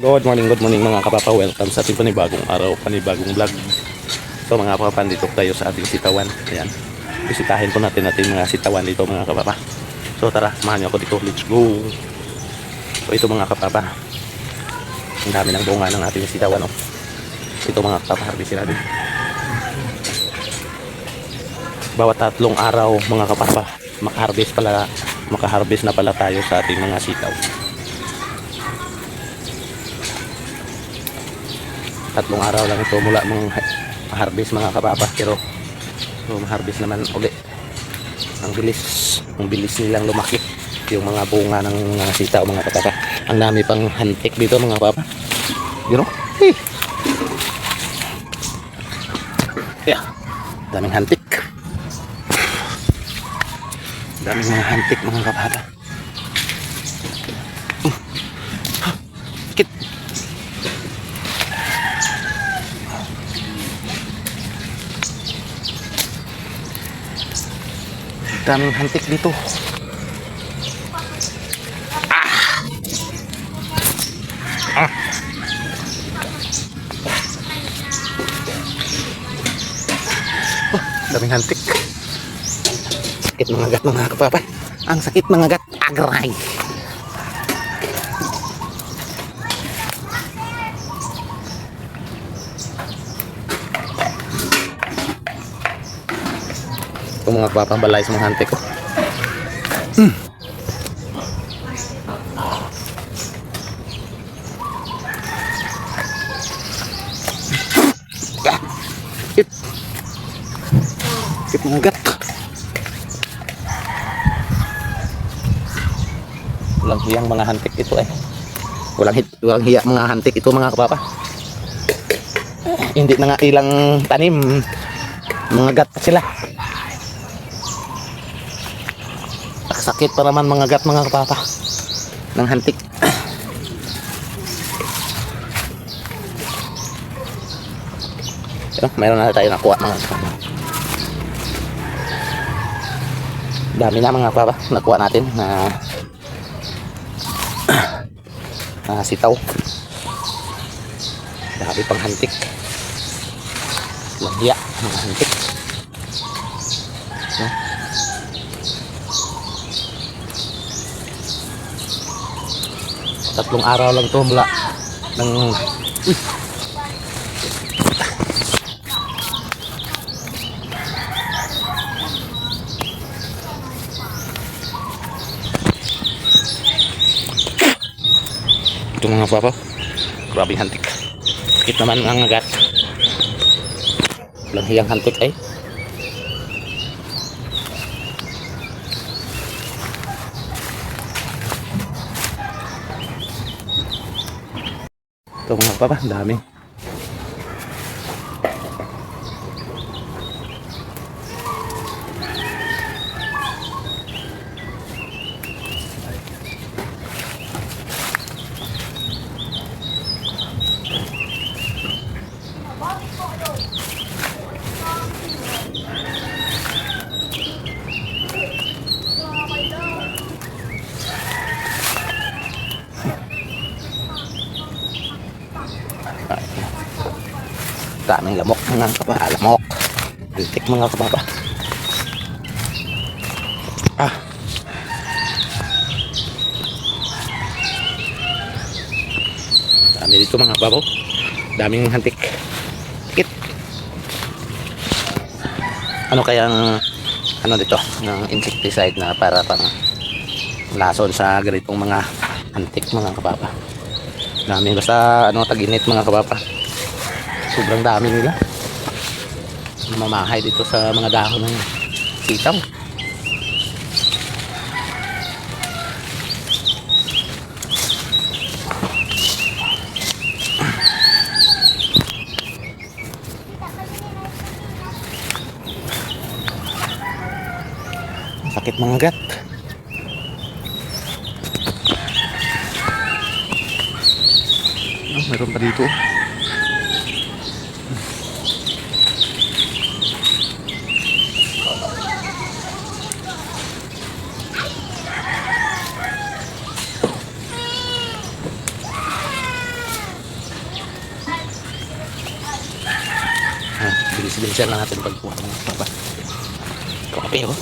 Good morning mga kapapa. Welcome sa ating panibagong araw, panibagong vlog. So mga kapapa, dito tayo sa ating sitawan. Ayan. Bisitahin po natin mga sitawan dito mga kapapa. So tara, samahan niyo ako dito. Let's go. So ito mga kapapa, ang dami ng bunga ng ating sitawan. Oh. Ito mga kapapa, harvestin natin. Bawat 3 araw mga kapapa, makaharvest na pala tayo sa ating mga sitaw. 3 araw lang ito mula mong harvest mga kapapa, pero so, ma-harvest naman uli. Ang bilis nilang lumaki yung mga bunga ng mga sitaw mga kapapa. Ang dami pang hantik dito mga kapapa, you know? Hey. Yeah, daming hantik, daming mga hantik mga kapapa. Sakit. Daming hantik dito. Daming hantik. Sakit mga gat mga kapapa. Ang sakit mga gat, agray. Ito mga kapapa, balay sa mga hantik ko. Sakit mga gat. Walang hiyang mga hantik ito eh. Walang hiya mga hantik ito mga kapapa. Hindi na nga ilang tanim, mga gat pa sila. Sakit pa naman mga gat mga kapapa ng hantik. So, mayroon na tayo nakuha mga kapapa. Dami na mga kapapa nakuha natin na sitaw. Dami pang hantik. Langya mga hantik. So, 3 araw lang ito mula ng ito mga papa. Grabing hantik. Sakit naman ang agat. Walang hiyang hantik ay. Ito mga papa, dami. Daming lamok mga kapapa, lamok. Hantik mga kapapa. Dami dito mga kapapa. Daming hantik. Sakit. Ano kayang dito ng insecticide na para pang lason sa ganitong mga hantik mga kapapa. Dami basta tag-init mga kapapa. Sobrang dami nila. Mamahay dito sa mga dahon ng sitaw. Sakit mga gat. Meron pa dito. presidential na natin pagkuha ng kapapa. Kape oh.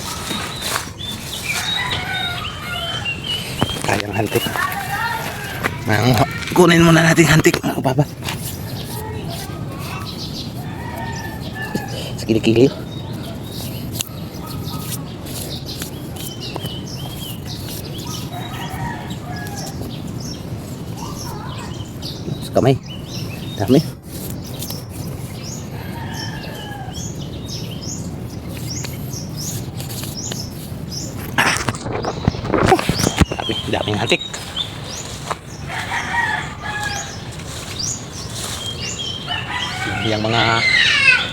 Kayang hantik. Kunin muna natin hantik mga kapapa. Sa kilikili. Sa kamay. Dami. Daming hantik. Yang mga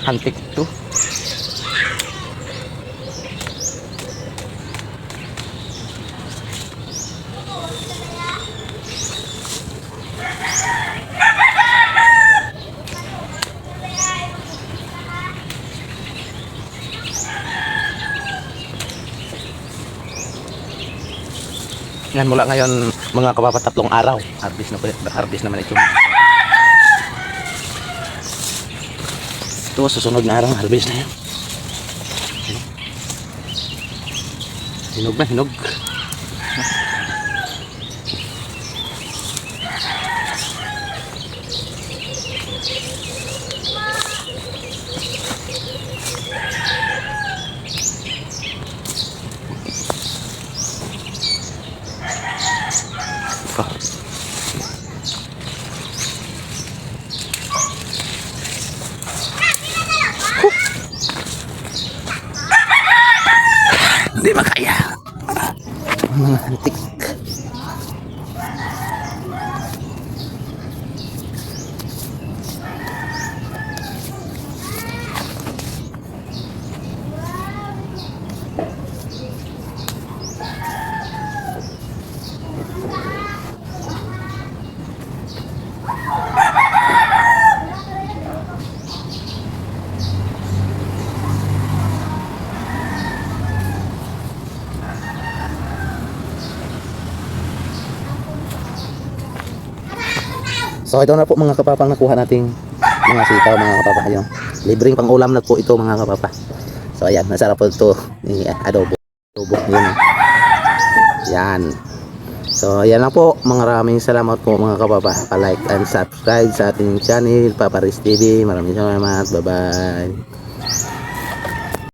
hantik itu yan mula ngayon mga kapapa 3 araw harvest naman ito. Ito susunod na araw harvest na yan. Hinog na hinog. Hindi makaya mga hantik. So ito na po mga kapapang nakuha nating mga sitaw mga kapapa yung libreng pang ulam na po ito mga kapapa. So ayan, masarap po ito adobo yun. Yan. So ayan na po, maraming salamat po mga kapapa. Pa-like and subscribe sa ating channel Papa Riz TV. Maraming salamat. Bye bye.